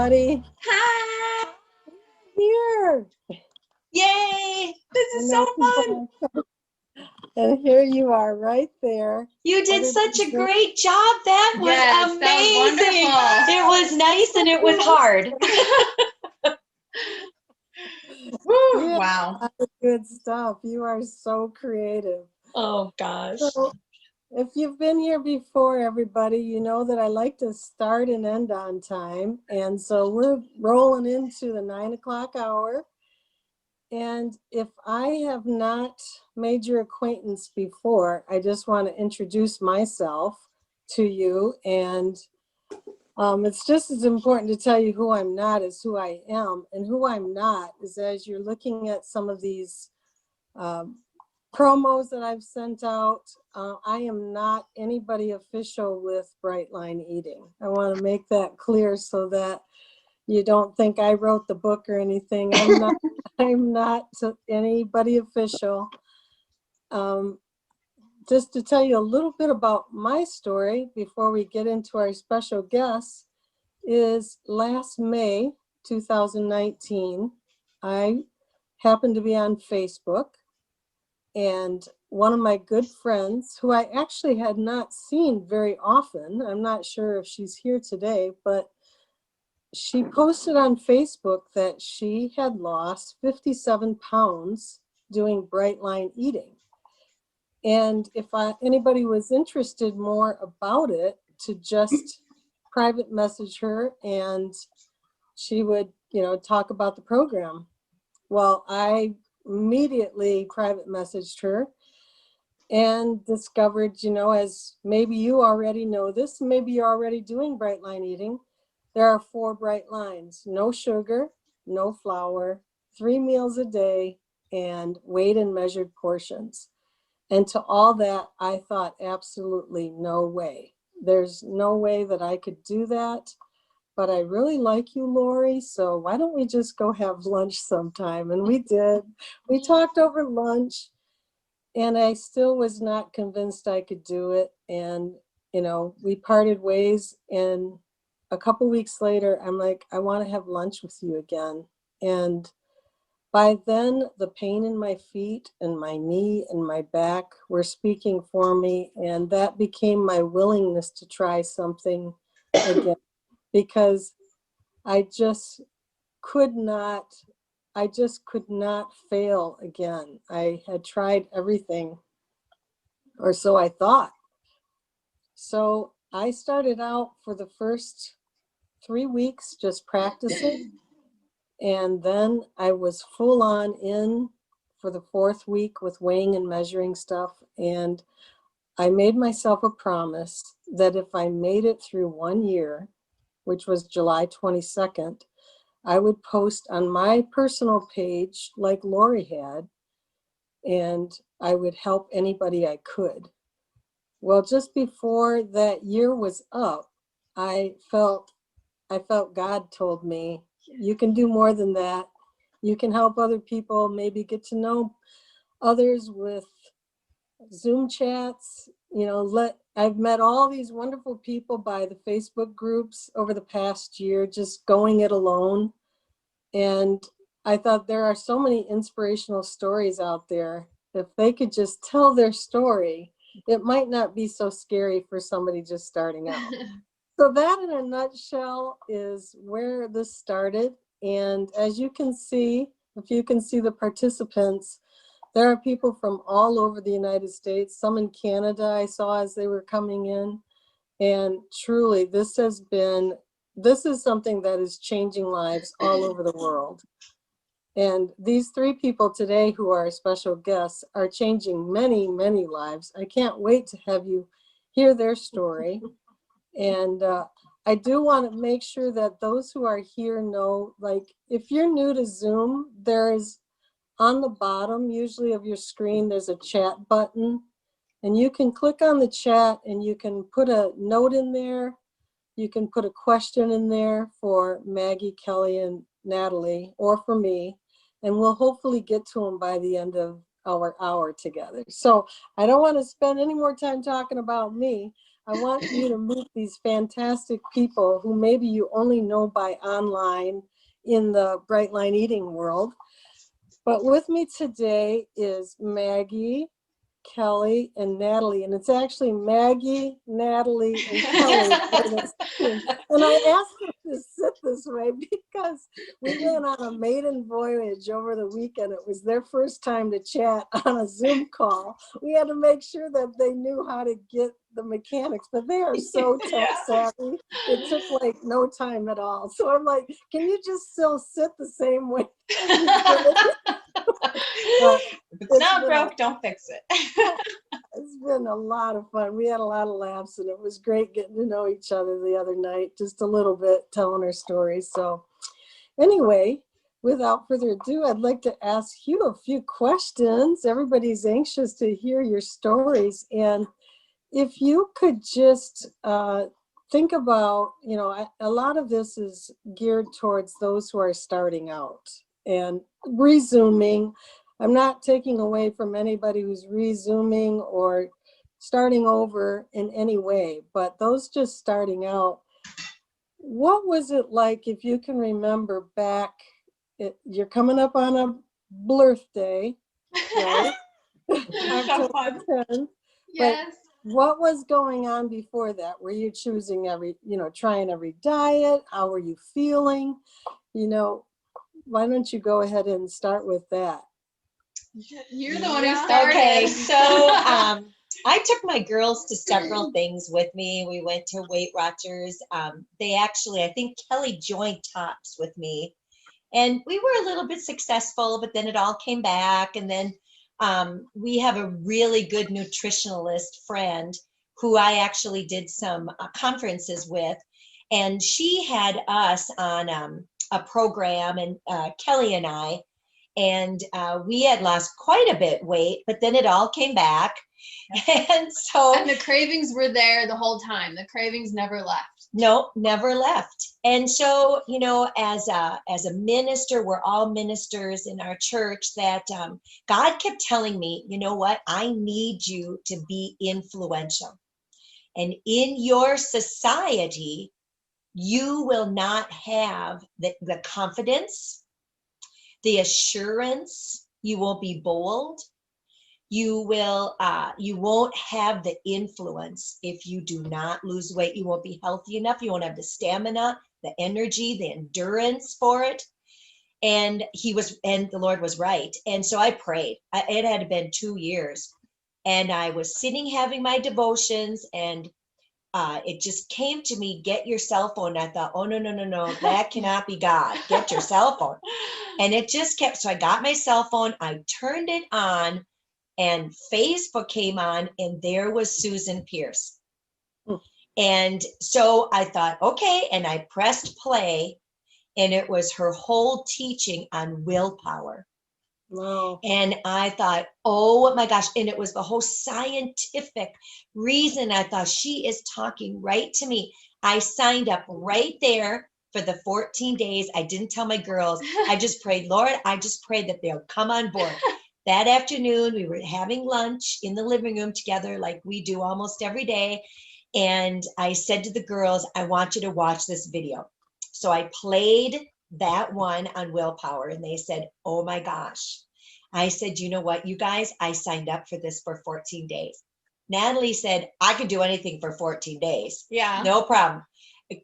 everybody. Hi! Here. Yay! This is so fun. And here you are right there. You did such a great job. That was amazing. That was wonderful. It was nice and it was hard. Woo, Yeah, wow. good stuff. You are so creative. Oh, gosh. So, if you've been here before, everybody, you know that I like to start and end on time. And so we're rolling into the 9 o'clock hour. And if I have not made your acquaintance before, I just want to introduce myself to you. And it's just as important to tell you who I'm not as who I am. And who I'm not is, as you're looking at some of these promos that I've sent out, I am not anybody official with Bright Line Eating. I want to make that clear so that you don't think I wrote the book or anything. I'm not. I'm not anybody official. Just to tell you a little bit about my story before we get into our special guest is last May 2019, I happened to be on Facebook, and one of my good friends, who I actually had not seen very often, I'm not sure if she's here today, but she posted on Facebook that she had lost 57 pounds doing Bright Line Eating. And if anybody was interested more about it, to just private message her and she would, talk about the program. Well, I immediately private messaged her and discovered, as maybe you already know this, maybe you're already doing Bright Line Eating. There are 4 bright lines: no sugar, no flour, 3 meals a day, and weighed and measured portions. And to all that, I thought, absolutely no way. There's no way that I could do that. But I really like you, Lori, so why don't we just go have lunch sometime? And we did. We talked over lunch, and I still was not convinced I could do it. And, we parted ways, and a couple weeks later, I'm like, I want to have lunch with you again. And by then, the pain in my feet and my knee and my back were speaking for me, and that became my willingness to try something again, because I just could not fail again. I had tried everything, or so I thought. So I started out for the first 3 weeks just practicing. And then I was full on in for the 4th week with weighing and measuring stuff. And I made myself a promise that if I made it through 1 year, which was July 22nd, I would post on my personal page like Lori had, and I would help anybody I could. Well, just before that year was up, I felt God told me, you can do more than that. You can help other people, maybe get to know others with Zoom chats. I've met all these wonderful people by the Facebook groups over the past year, just going it alone. And I thought, there are so many inspirational stories out there. If they could just tell their story, it might not be so scary for somebody just starting out. So that, in a nutshell, is where this started. And as you can see, if you can see the participants, there are people from all over the United States, some in Canada I saw as they were coming in. And truly, this is something that is changing lives all over the world. And these 3 people today who are special guests are changing many, many lives. I can't wait to have you hear their story. And I do want to make sure that those who are here know, like, if you're new to Zoom, there is on the bottom, usually of your screen, there's a chat button. And you can click on the chat and you can put a note in there. You can put a question in there for Maggie, Kelly, and Natalie, or for me. And we'll hopefully get to them by the end of our hour together. So I don't want to spend any more time talking about me. I want you to meet these fantastic people who maybe you only know by online in the Bright Line Eating world. But with me today is Maggie, Kelly, and Natalie. And it's actually Maggie, Natalie, and Kelly. And I asked them to sit this way because we went on a maiden voyage over the weekend. It was their first time to chat on a Zoom call. We had to make sure that they knew how to get the mechanics, but they are so tech savvy. It took like no time at all. So I'm like, can you just still sit the same way? If it's not broke, don't fix it. It's been a lot of fun. We had a lot of laughs, and it was great getting to know each other the other night, just a little bit, telling our stories. So anyway, without further ado, I'd like to ask you a few questions. Everybody's anxious to hear your stories. And if you could just think about, a lot of this is geared towards those who are starting out and resuming. I'm not taking away from anybody who's resuming or starting over in any way, but those just starting out, what was it like, if you can remember back, you're coming up on a birthday, right? So fun. 10th. Yes. What was going on before that? Were you choosing trying every diet? How were you feeling? Why don't you go ahead and start with that? You're the one who started. Okay, so I took my girls to several things with me. We went to Weight Watchers. I think Kelly joined Tops with me. And we were a little bit successful, but then it all came back. And then we have a really good nutritionalist friend who I actually did some conferences with. And she had us on a program, and Kelly and I, and we had lost quite a bit weight, but then it all came back. And the cravings were there the whole time. The cravings never left. No, never left. And so, as a minister, we're all ministers in our church, that God kept telling me, you know what, I need you to be influential. And in your society, you will not have the confidence, the assurance, you won't be bold. You won't have the influence if you do not lose weight. You won't be healthy enough. You won't have the stamina, the energy, the endurance for it. And the Lord was right. And so I prayed. It had been 2 years, and I was sitting having my devotions, and it just came to me, get your cell phone. I thought, oh, no, that cannot be God. Get your cell phone. And it just kept, so I got my cell phone, I turned it on, and Facebook came on, and there was Susan Pierce. And so I thought, okay, and I pressed play, and it was her whole teaching on willpower. Wow. And I thought, oh my gosh, and it was the whole scientific reason. I thought, she is talking right to me. I signed up right there for the 14 days. I didn't tell my girls. I just prayed, Lord, I just prayed that they'll come on board. That afternoon, we were having lunch in the living room together, like we do almost every day. And I said to the girls, I want you to watch this video. So I played that one on willpower, and they said, oh my gosh. I said, you know what, you guys, I signed up for this for 14 days. Natalie said, I could do anything for 14 days. Yeah. No problem.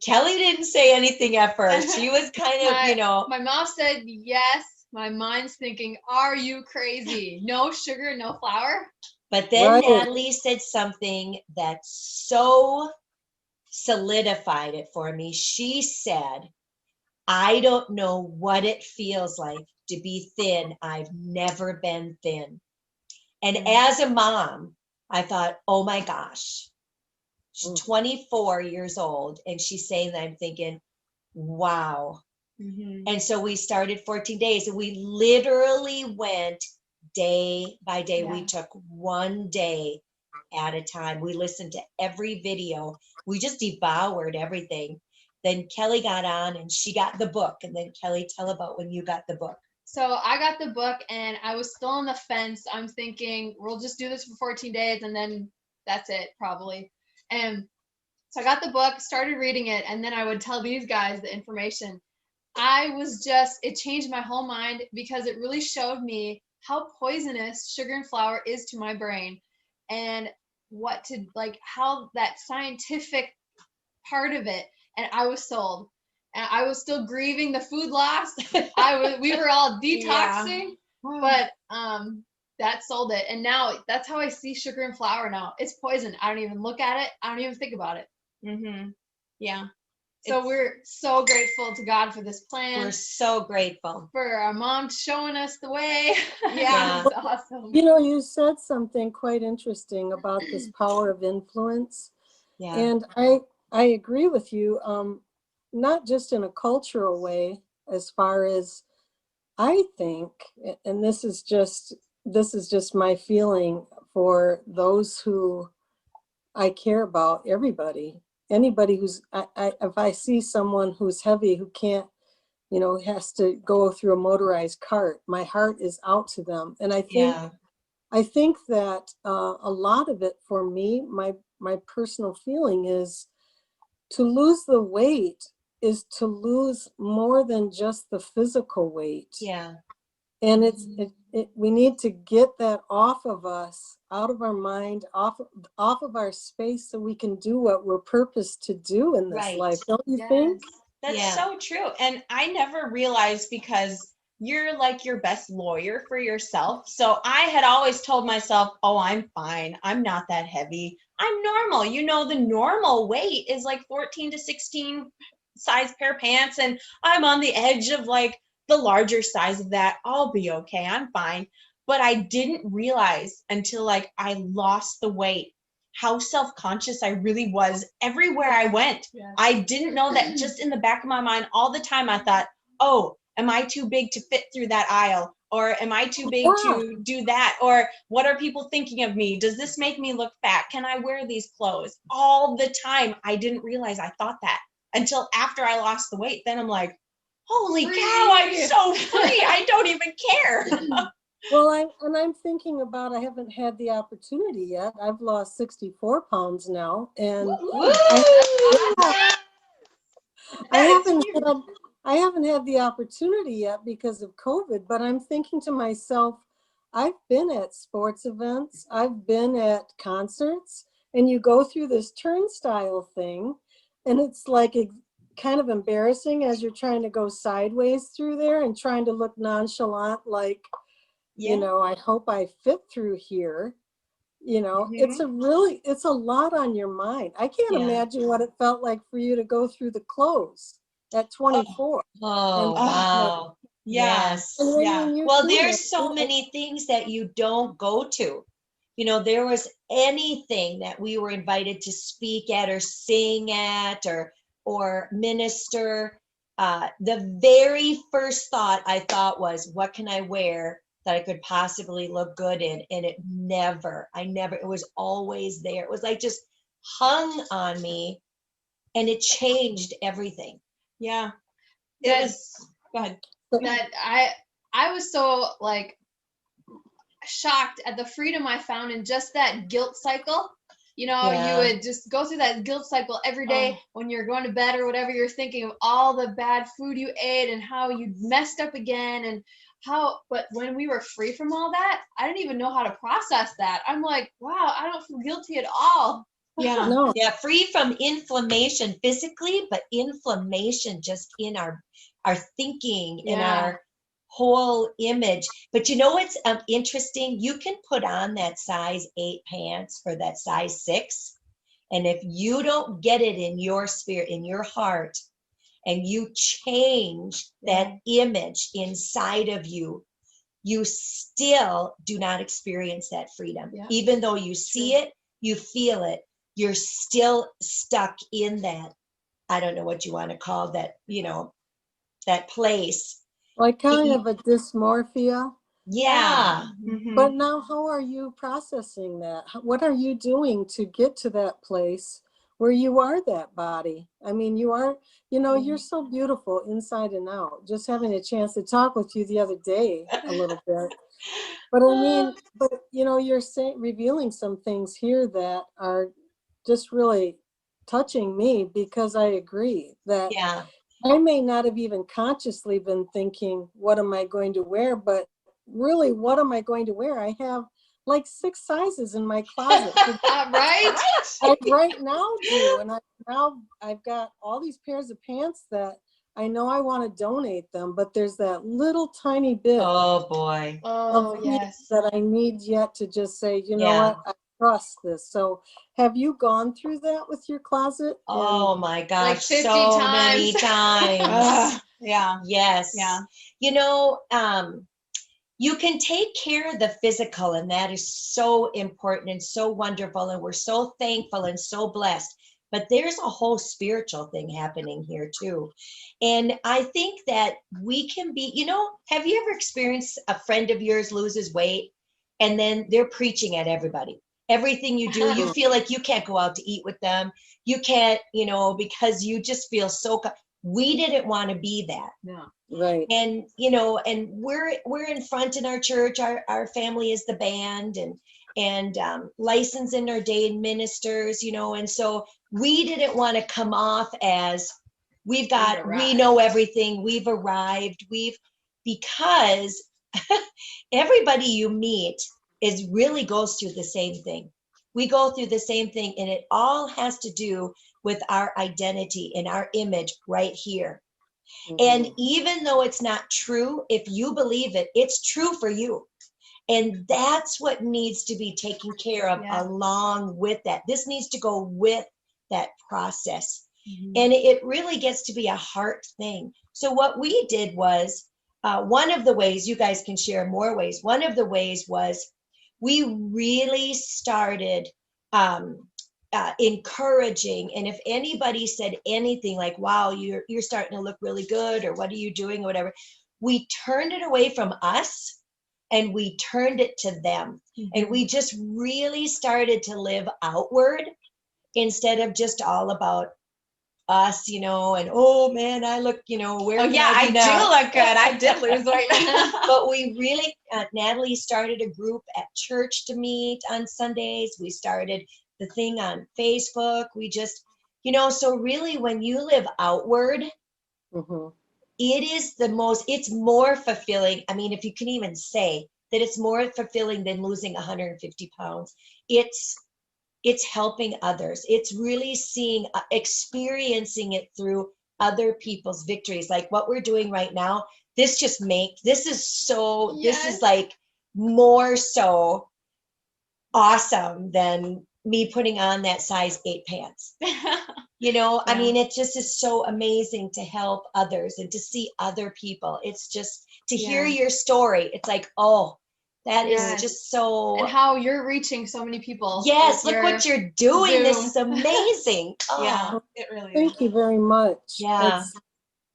Kelly didn't say anything at first. She was kind of, My mom said yes. My mind's thinking, are you crazy? No sugar, no flour? But then Right. Natalie said something that so solidified it for me. She said, I don't know what it feels like to be thin. I've never been thin. And as a mom, I thought, oh my gosh, she's 24 years old, and she's saying that. I'm thinking, wow. Mm-hmm. And so we started 14 days, and we literally went day by day. Yeah. We took one day at a time. We listened to every video. We just devoured everything. Then Kelly got on, and she got the book. And then Kelly, tell about when you got the book. So I got the book, and I was still on the fence. I'm thinking, we'll just do this for 14 days, and then that's it, probably. And so I got the book, started reading it, and then I would tell these guys the information. It changed my whole mind because it really showed me how poisonous sugar and flour is to my brain, and how that scientific part of it. And I was sold. And I was still grieving the food loss. We were all detoxing, but that sold it. And now that's how I see sugar and flour now. It's poison. I don't even look at it. I don't even think about it. Yeah. So we're so grateful to God for this plan. We're so grateful For our mom showing us the way. Yeah. It's awesome. You know, you said something quite interesting about this power of influence. Yeah. And I agree with you, not just in a cultural way, as far as I think, and this is just my feeling for those who I care about, anybody who's, if I see someone who's heavy, who can't, has to go through a motorized cart, my heart is out to them. And I think that a lot of it for me, my personal feeling is to lose the weight is to lose more than just the physical weight. Yeah. And we need to get that off of us, out of our mind, off of our space, so we can do what we're purposed to do in this life. Don't you think? That's so true. And I never realized, because you're like your best lawyer for yourself. So I had always told myself, oh, I'm fine. I'm not that heavy. I'm normal. The normal weight is like 14 to 16 size pair of pants. And I'm on the edge of like the larger size of that. I'll be okay. I'm fine. But I didn't realize until like I lost the weight how self-conscious I really was everywhere I went. I didn't know that. Just in the back of my mind all the time, I thought, oh, am I too big to fit through that aisle? Or am I too big to do that? Or what are people thinking of me? Does this make me look fat? Can I wear these clothes? All the time. I didn't realize I thought that until after I lost the weight. Then I'm like, holy cow, I'm so free. I don't even care. Well, I'm thinking about, I haven't had the opportunity yet. I've lost 64 pounds now, and I haven't had the opportunity yet because of COVID, but I'm thinking to myself, I've been at sports events, I've been at concerts, and you go through this turnstile thing, and it's like kind of embarrassing as you're trying to go sideways through there and trying to look nonchalant, like, I hope I fit through here. It's a lot on your mind. I can't imagine what it felt like for you to go through the clothes at 24. Wow. Yes. Well, there's so many things that you don't go to. There was anything that we were invited to speak at or sing at or minister. The very first thought I thought was, what can I wear that I could possibly look good in? And it was always there. It was like just hung on me, and it changed everything. Yeah. Go ahead. That I was so like shocked at the freedom I found in just that guilt cycle. You would just go through that guilt cycle every day when you're going to bed or whatever. You're thinking of all the bad food you ate and how you messed up again, and but when we were free from all that, I didn't even know how to process that. I'm like, wow, I don't feel guilty at all. Yeah. No. Yeah. Free from inflammation physically, but inflammation just in our thinking, in our whole image. But what's interesting? You can put on that size 8 pants for that size 6. And if you don't get it in your spirit, in your heart, and you change that image inside of you, you still do not experience that freedom. Yeah. Even though you see it, you feel it, you're still stuck in that, I don't know what you want to call that, that place. Like kind of a dysmorphia. Yeah. Mm-hmm. But now how are you processing that? What are you doing to get to that place where you are that body? I mean, you are, you're so beautiful inside and out. Just having a chance to talk with you the other day a little bit. But I mean, you're revealing some things here that are just really touching me, because I agree that Yeah. I may not have even consciously been thinking, what am I going to wear? But really, what am I going to wear? I have like 6 sizes in my closet. Right? I right now do. And I've got all these pairs of pants that I know I want to donate them, but there's that little tiny bit Oh boy. Oh, of me yes. that I need yet to just say, you know Yeah. what, I trust this. So have you gone through that with your closet? Oh my gosh, 50 so many times. times. Yeah. Yes. Yeah. You know, you can take care of the physical, and that is so important and so wonderful. And we're so thankful and so blessed. But there's a whole spiritual thing happening here too. And I think that we can be, have you ever experienced a friend of yours loses weight and then they're preaching at everybody? Everything you do, you feel like you can't go out to eat with them. You can't, because you just feel so. We didn't want to be that. No. Right. And and we're in front in our church. Our family is the band, and licensed and ordained ministers, and so we didn't want to come off as we arrived. know everything, we've arrived, because everybody you meet really goes through the same thing. We go through the same thing, and it all has to do with our identity and our image right here. And even though it's not true, if you believe it, it's true for you. And that's what needs to be taken care of along with that. This needs to go with that process. And it really gets to be a heart thing. So what we did was, one of the ways, you guys can share more ways, one of the ways was we really started encouraging. And if anybody said anything like, wow, you're starting to look really good, or what are you doing, or whatever, we turned it away from us and we turned it to them. And we just really started to live outward instead of just all about us, and oh man, I look, where Oh yeah, I do look good. I did lose weight. But we really, Natalie started a group at church to meet on Sundays. We started the thing on Facebook. We just, so really when you live outward, it's more fulfilling. I mean, if you can even say that it's more fulfilling than losing 150 pounds, it's helping others. It's really experiencing it through other people's victories. Like what we're doing right now, this is like more so awesome than me putting on that size 8 pants. I mean, it just is so amazing to help others and to see other people. It's just to hear your story. It's like, oh, that is just so. And how you're reaching so many people. Yes, look what you're doing. Zoom. This is amazing. Oh, Yeah, it really is. Thank you very much. Yeah.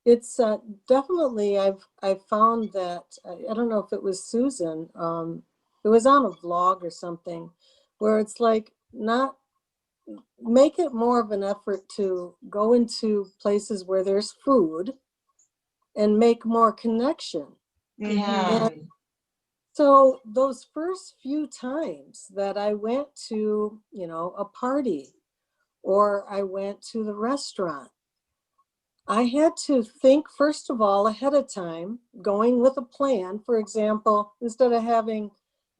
It's definitely, I've found that, I don't know if it was Susan, it was on a vlog or something, where it's like, make it more of an effort to go into places where there's food and make more connection. Yeah. And so those first few times that I went to, a party, or I went to the restaurant, I had to think, first of all, ahead of time, going with a plan. For example, instead of having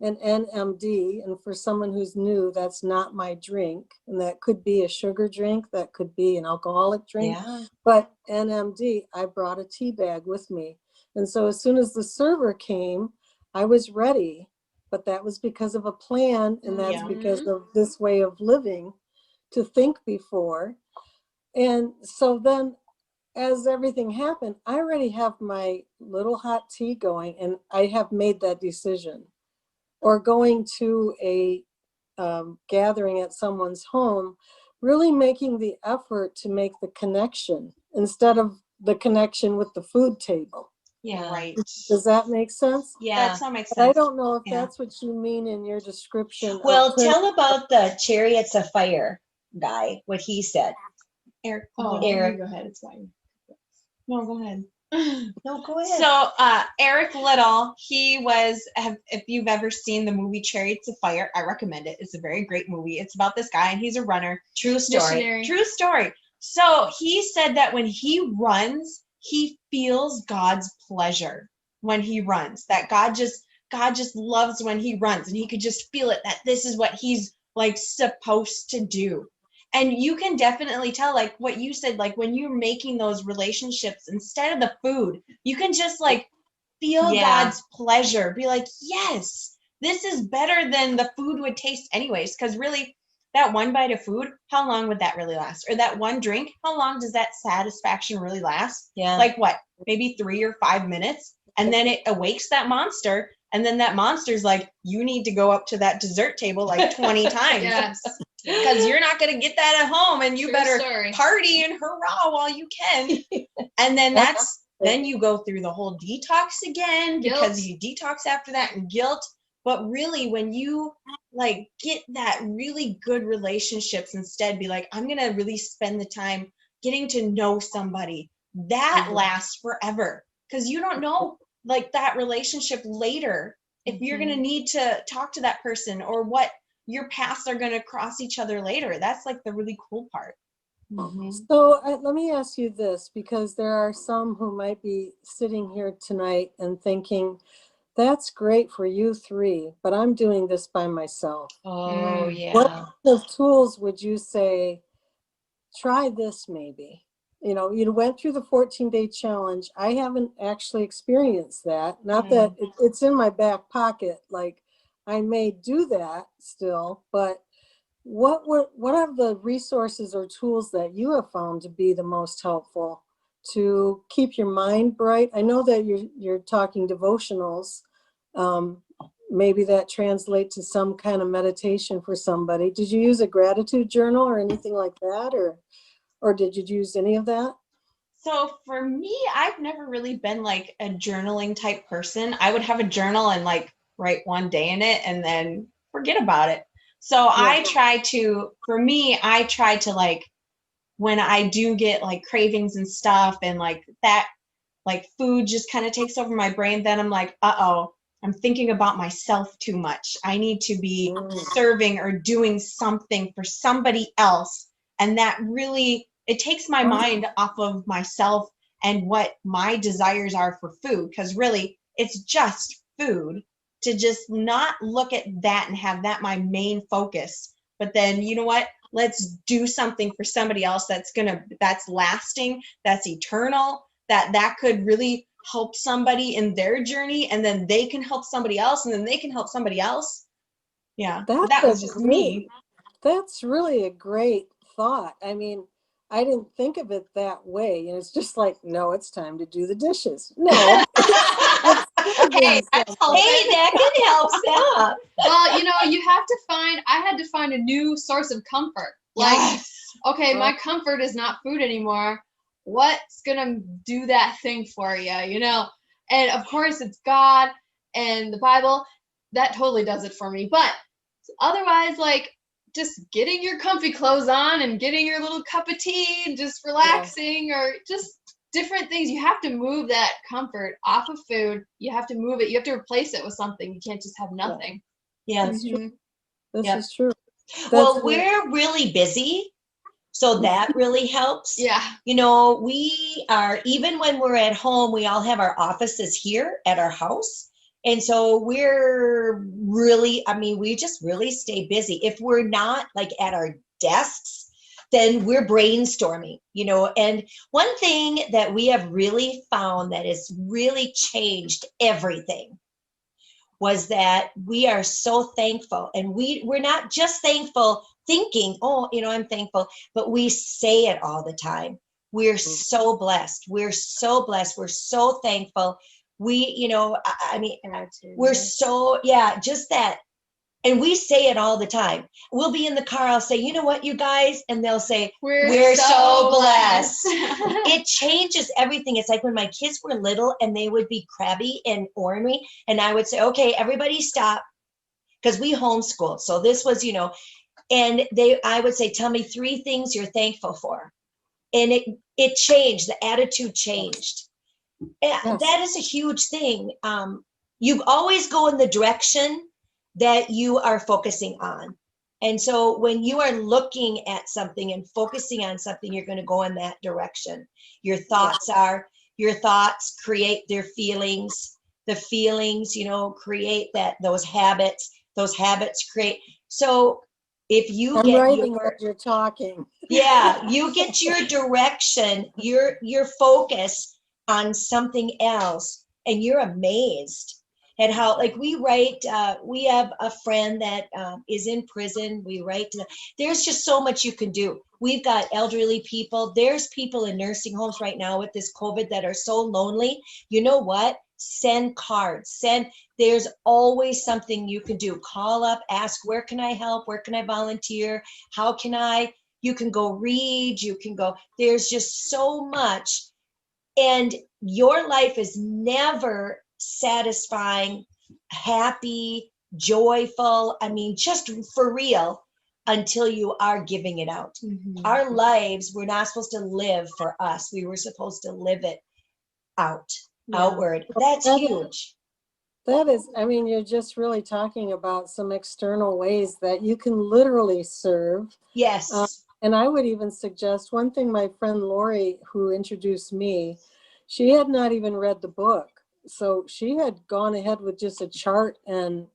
an NMD, and for someone who's new, that's not my drink, and that could be a sugar drink, that could be an alcoholic drink, but NMD, I brought a tea bag with me. And so as soon as the server came, I was ready, but that was because of a plan, and that's because of this way of living, to think before. And so then, as everything happened, I already have my little hot tea going, and I have made that decision. Or going to a gathering at someone's home, really making the effort to make the connection instead of the connection with the food table. Yeah. Right. Does that make sense? Yeah. That so makes But I sense. don't know if that's what you mean in your description. Well, tell about the chariots of fire guy, what he said. Eric, Oh, Eric. go ahead. It's fine. No, go ahead. No, go ahead. So Eric Little, if you've ever seen the movie Chariots of Fire, I recommend it. It's a very great movie. It's about this guy and he's a runner. True story. Missionary. True story. So he said that when he runs, he feels God's pleasure when he runs. That God just loves when he runs, and he could just feel it, that this is what he's like supposed to do. And you can definitely tell, like what you said, like when you're making those relationships, instead of the food, you can just like feel God's pleasure. Be like, yes, this is better than the food would taste anyways. Because really, that one bite of food, how long would that really last? Or that one drink, how long does that satisfaction really last? Yeah. Like what, maybe 3 or 5 minutes? And then it awakes that monster. And then that monster's like, you need to go up to that dessert table like 20 times. Yes. Because you're not going to get that at home, and you True better story. party and hurrah while you can. And then then you go through the whole detox again, because you detox after that, and guilt. But really, when you like get that really good relationships, instead be like, I'm going to really spend the time getting to know somebody, that lasts forever. Because you don't know like that relationship later, if you're going to need to talk to that person, or what your paths are going to cross each other later. That's like the really cool part. So let me ask you this, because there are some who might be sitting here tonight and thinking, that's great for you three, but I'm doing this by myself. Oh, yeah. What kind of tools would you say, try this maybe? You know, you went through the 14-day challenge. I haven't actually experienced that. Not that it's in my back pocket, like I may do that still, but what are the resources or tools that you have found to be the most helpful to keep your mind bright? I know that you're talking devotionals. Maybe that translates to some kind of meditation for somebody. Did you use a gratitude journal or anything like that, or did you use any of that? So for me, I've never really been like a journaling type person. I would have a journal and like write one day in it and then forget about it. So I try to like, when I do get like cravings and stuff, and like that, like food just kind of takes over my brain, then I'm like, I'm thinking about myself too much. I need to be serving or doing something for somebody else. And that really, it takes my mind off of myself and what my desires are for food. Because really, it's just food. To just not look at that and have that my main focus. But then, you know what? Let's do something for somebody else that's lasting, that's eternal, that could really help somebody in their journey, and then they can help somebody else, and then they can help somebody else. Yeah, that was just me. That's really a great thought. I mean, I didn't think of it that way. And it's just like, no, it's time to do the dishes. No. Hey, that can help some. Well, you have to I had to find a new source of comfort. Like, okay, my comfort is not food anymore. What's gonna do that thing for you, And of course it's God and the Bible. That totally does it for me. But otherwise, like, just getting your comfy clothes on and getting your little cup of tea and just relaxing, or just different things. You have to move that comfort off of food. You have to move it. You have to replace it with something. You can't just have nothing. Yeah. That's true. This is true. Well, we're really busy, so that really helps. Yeah. We are, even when we're at home, we all have our offices here at our house. And so we're really, we just really stay busy. If we're not like at our desks, then we're brainstorming, and one thing that we have really found that has really changed everything was that we are so thankful. And we're not just thankful thinking, I'm thankful, but we say it all the time. We're so blessed. We're so blessed. We're so thankful. We're so, just that. And we say it all the time. We'll be in the car. I'll say, you know what, you guys? And they'll say, we're so blessed. It changes everything. It's like when my kids were little and they would be crabby and ornery. And I would say, okay, everybody stop. Because we homeschooled. So this was, and I would say, tell me 3 things you're thankful for. And it changed. The attitude changed. Yes. That is a huge thing. You always go in the direction that you are focusing on. And so when you are looking at something and focusing on something, you're going to go in that direction. Your thoughts create their feelings. The feelings, create those habits. Those habits create. So if you I'm get writing as you're talking. yeah, you get your direction, your focus on something else, and you're amazed at how, like, we write, we have a friend that is in prison. We write to them. There's just so much you can do. We've got elderly people. There's people in nursing homes right now with this COVID that are so lonely. You know what? Send cards. There's always something you can do. Call up, ask, where can I help? Where can I volunteer? How can I? You can go read, there's just so much. And your life is never satisfying, happy, joyful. I mean, just for real, until you are giving it out. Our lives, we're not supposed to live for us. We were supposed to live it outward. That's huge. That is, I mean, you're just really talking about some external ways that you can literally serve. Yes. And I would even suggest one thing. My friend Lori, who introduced me, she had not even read the book. So she had gone ahead with just a chart and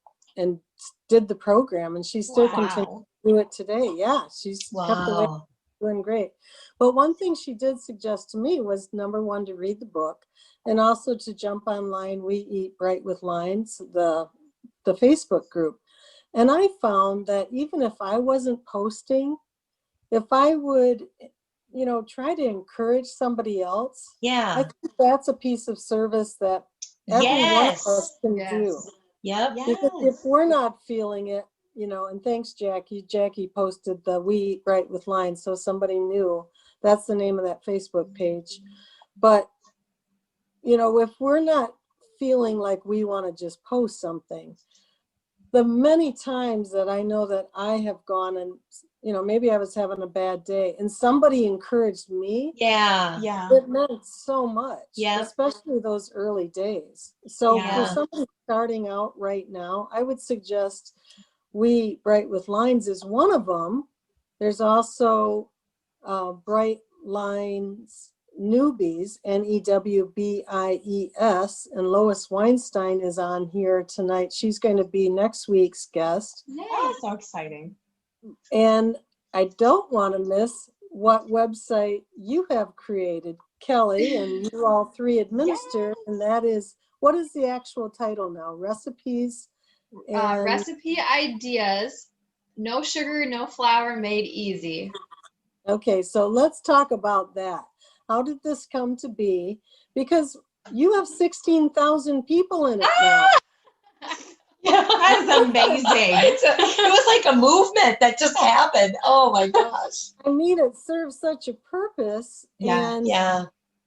did the program, and she still continues to do it today. Yeah, she's kept away, doing great. But one thing she did suggest to me was, number one, to read the book, and also to jump online. We Eat Bright with Lines, the Facebook group. And I found that even if I wasn't posting, if I would, try to encourage somebody else, I think that's a piece of service that every one of us can do. Yep. Because if we're not feeling it, and thanks, Jackie. Jackie posted the We Eat Bright with Lines, so somebody knew. That's the name of that Facebook page. But, if we're not feeling like we want to just post something, the many times that I know that I have gone and, maybe I was having a bad day and somebody encouraged me. Yeah. It meant so much, Yeah. especially those early days. So for somebody starting out right now, I would suggest We Eat Bright with Lines is one of them. There's also Bright Lines Newbies, NEWBIES, and Lois Weinstein is on here tonight. She's going to be next week's guest. Oh, so exciting. And I don't want to miss what website you have created, Kelly, and you all three administer, and that is, what is the actual title now? Recipes and Recipe ideas, no sugar, no flour, made easy. Okay, so let's talk about that. How did this come to be? Because you have 16,000 people in it now. That's amazing. It was like a movement that just happened. Oh my gosh. I mean, it serves such a purpose. And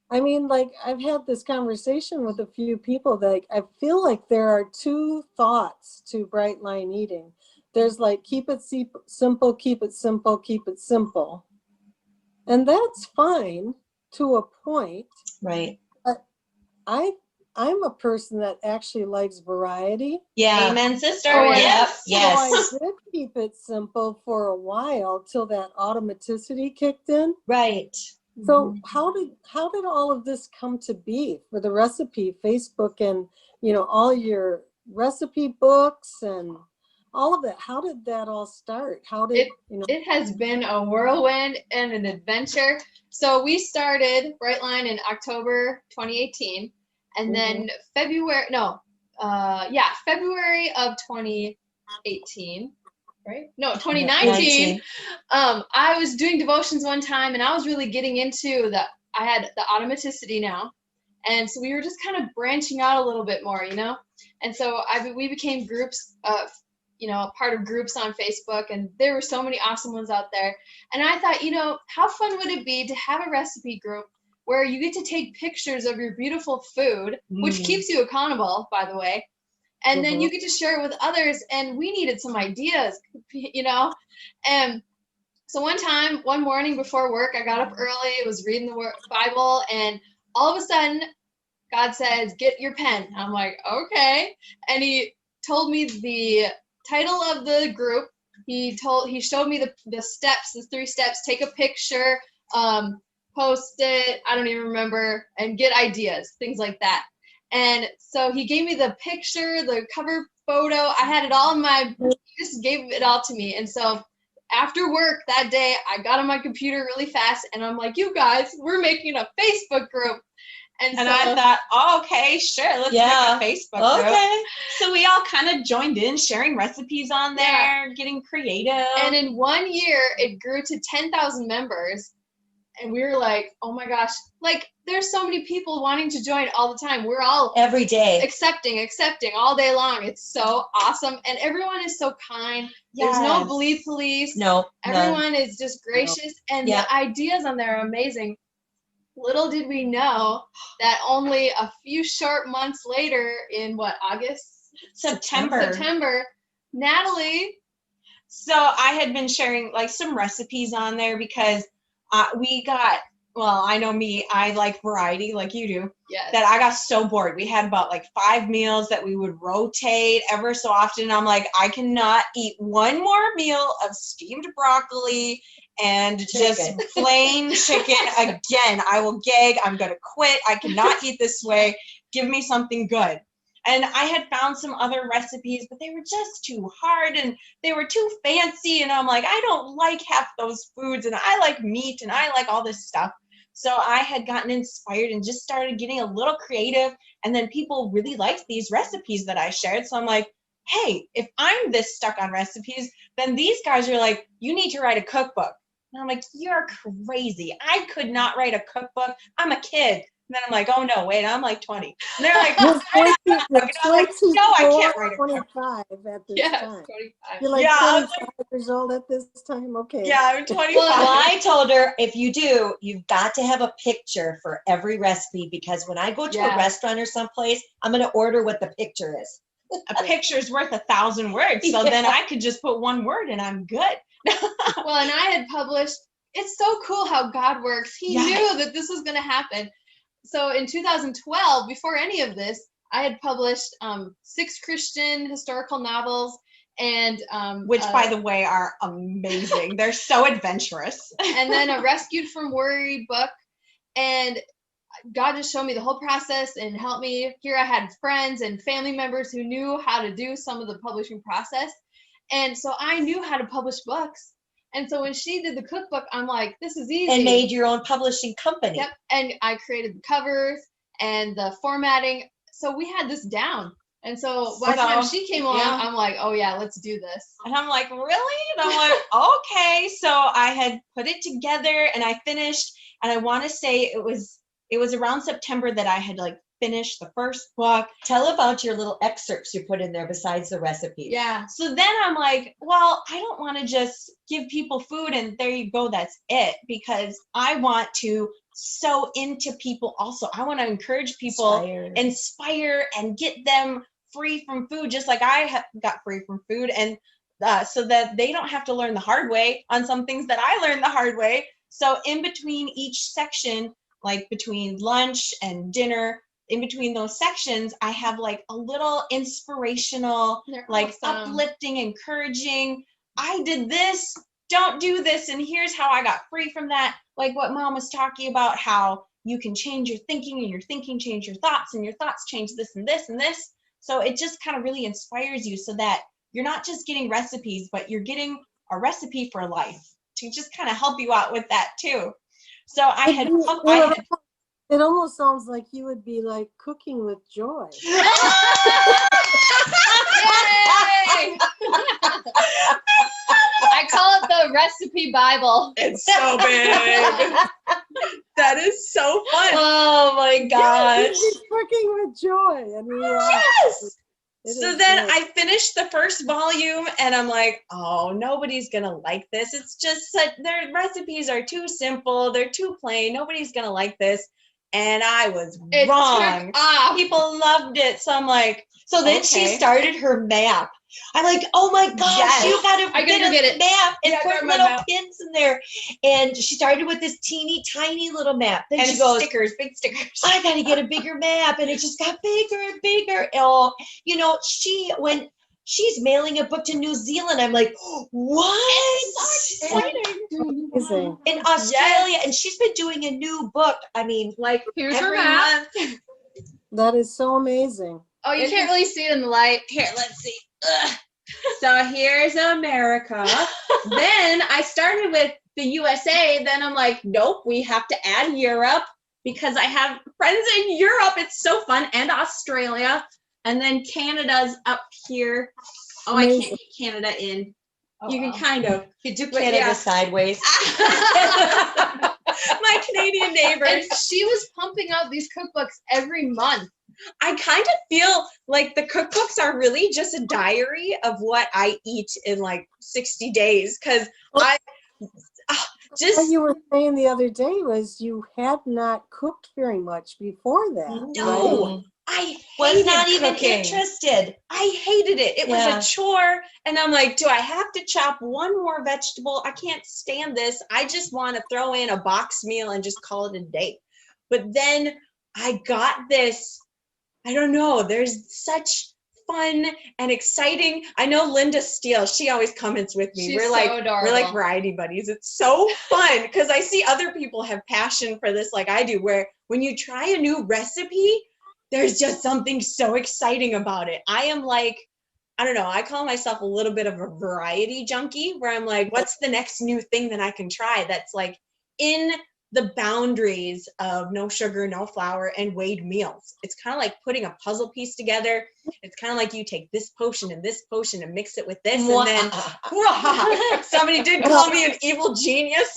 I mean, like, I've had this conversation with a few people that I feel like there are two thoughts to Bright Line Eating. There's like, keep it simple, keep it simple, keep it simple. And that's fine to a point. Right. But I'm a person that actually likes variety. Yeah. Amen, sister. Yes. So I did keep it simple for a while till that automaticity kicked in. Right. So how did all of this come to be for the recipe Facebook and all your recipe books and all of that? How did that all start? How did It has been a whirlwind and an adventure. So we started Brightline in October 2018, and then February of 2018, right? No, 2019. I was doing devotions one time, and I was really getting into I had the automaticity now, and so we were just kind of branching out a little bit more, and so we became groups of part of groups on Facebook, and there were so many awesome ones out there. And I thought, how fun would it be to have a recipe group where you get to take pictures of your beautiful food, which keeps you accountable, by the way, and then you get to share it with others. And we needed some ideas, and so one morning before work, I got up early, was reading the Bible, and all of a sudden God says, get your pen. I'm like, okay. And he told me the title of the group. He showed me the steps, the 3 steps. Take a picture, post it, I don't even remember, and get ideas, things like that. And so he gave me the picture, the cover photo. I had it all he just gave it all to me. And so after work that day, I got on my computer really fast, and I'm like, you guys, we're making a Facebook group. And so I thought, oh, okay, sure, let's make a Facebook group. Okay. So we all kind of joined in, sharing recipes on there, getting creative. And in 1 year, it grew to 10,000 members. And we were like, oh my gosh, like there's so many people wanting to join all the time. We're all Every day. accepting all day long. It's so awesome. And everyone is so kind. There's no bleed police. No. Everyone is just gracious. And the ideas on there are amazing. Little did we know that only a few short months later, in September, Natalie. So I had been sharing like some recipes on there because I know me, I like variety like you do. Yes. That I got so bored. We had about like 5 meals that we would rotate ever so often. I'm like, I cannot eat one more meal of steamed broccoli and just plain chicken again. I will gag. I'm going to quit. I cannot eat this way. Give me something good. And I had found some other recipes, but they were just too hard and they were too fancy. And I'm like, I don't like half those foods, and I like meat and I like all this stuff. So I had gotten inspired and just started getting a little creative. And then people really liked these recipes that I shared. So I'm like, hey, if I'm this stuck on recipes, then these guys are like, you need to write a cookbook. And I'm like, you're crazy. I could not write a cookbook. I'm a kid. And then I'm like, oh no, wait, I'm like 20. And they're like, You're 20, and I'm like, no, I can't write a cookbook. 25 at this Yes, time. 25. You're like Yeah, I 25 years old at this time? Okay. Yeah, I'm 25. Well, I told her, if you do, you've got to have a picture for every recipe, because when I go to a restaurant or someplace, I'm going to order what the picture is. A picture's worth 1,000 words. So then I could just put one word and I'm good. Well, and I had published, it's so cool how God works. He knew that this was going to happen. So in 2012, before any of this, I had published 6 Christian historical novels, and which, by the way, are amazing. They're so adventurous. And then a Rescued from Worry book. And God just showed me the whole process and helped me. Here I had friends and family members who knew how to do some of the publishing process. And so I knew how to publish books. And so when she did the cookbook, I'm like, this is easy. And made your own publishing company. Yep. And I created the covers and the formatting. So we had this down. And so by the time she came along, I'm like, oh yeah, let's do this. And I'm like, really? And I'm like, okay. So I had put it together and I finished. And I want to say it was around September that I had like finished the first book. Tell about your little excerpts you put in there besides the recipes. Yeah. So then I'm like, well, I don't want to just give people food and there you go, that's it. Because I want to sew into people also. I want to encourage people, inspire and get them free from food, just like I got free from food. And so that they don't have to learn the hard way on some things that I learned the hard way. So in between each section, like between lunch and dinner, in between those sections, I have like a little inspirational, like uplifting, encouraging. I did this, don't do this, and here's how I got free from that. Like what Mom was talking about, how you can change your thinking and your thinking change your thoughts and your thoughts change this and this and this. So it just kind of really inspires you so that you're not just getting recipes, but you're getting a recipe for life to just kind of help you out with that too. So it almost sounds like you would be like cooking with joy. Yay! I call it the recipe Bible. It's so big. That is so fun. Oh my gosh. Yes, cooking with joy. I mean, yes. So then I finished the first volume and I'm like, oh, nobody's going to like this. It's just their recipes are too simple. They're too plain. Nobody's going to like this. And I was wrong. People loved it. So I'm like, So then she Okay. started her map. I'm like, oh my gosh, Yes. you gotta I gotta get get a it. map and Yeah, I put got my little map. pins in there. And she started with this teeny tiny little map. Then And she goes, stickers, big stickers. I gotta get a bigger map. And it just got bigger and bigger. Oh, you know, when she's mailing a book to New Zealand, I'm like, what? Amazing. In Australia. And she's been doing a new book. I mean, like Here's her every map. month. That is so amazing. Oh, you can't really see it in the light. Here, let's see. Ugh. So here's America. Then I started with the USA. Then I'm like, nope, we have to add Europe because I have friends in Europe. It's so fun. And Australia. And then Canada's up here. Oh, I can't Amazing. get Canada in. Oh, You wow. can kind of. You do But Canada yeah. sideways. My Canadian And neighbors. she was pumping out these cookbooks every month. I kind of feel like the cookbooks are really just a diary of what I eat in like 60 days. Cause I What just, you were saying the other day was you had not cooked very much before that. right? no, I Was hated not even cooking. interested. I hated it. It Yeah. was a chore. And I'm like, do I have to chop one more vegetable? I can't stand this. I just want to throw in a box meal and just call it a day. But then I got this, I don't know, there's such fun and exciting. I know Linda Steele, she always comments with me. She's We're so like adorable. variety buddies. It's so fun because I see other people have passion for this like I do, where when you try a new recipe, there's just something so exciting about it. I am like, I don't know, I call myself a little bit of a variety junkie where I'm like, what's the next new thing that I can try that's like in the boundaries of no sugar, no flour, and weighed meals. It's kind of like putting a puzzle piece together. It's kind of like you take this potion and mix it with this, and then somebody did call me an evil genius.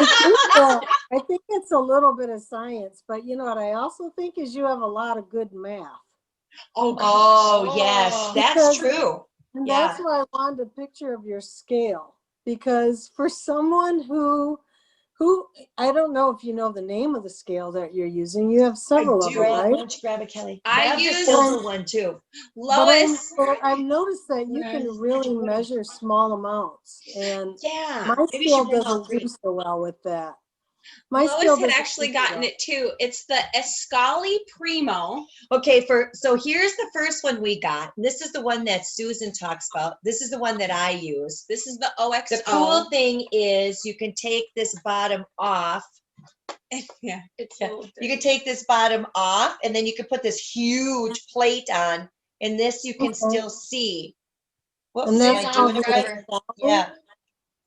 I think it's a little bit of science, but you know what I also think is you have a lot of good math. Oh, Oh, yes, Oh. that's Because- true. And Yeah. that's why I wanted a picture of your scale. Because for someone who I don't know if you know the name of the scale that you're using. You have several of them, Why right? don't you grab it, Kelly? I Grab the use- silver one too. Lois. But I've noticed that you Where can is- really measure small amounts, and Yeah. my Maybe scale she brings all doesn't three. do so well with that. My scale Lois had doesn't actually do so gotten well. it too. It's the Escali Primo. Okay, so here's the first one we got. This is the one that Susan talks about. This is the one that I use. This is the OXO. The cool thing is you can take this bottom off. Yeah. It's Yeah. a little You can take this bottom off, and then you can put this huge plate on, and this you can Okay. still see. Whoops, And am that's I called doing the it right? forever. Escali? Yeah.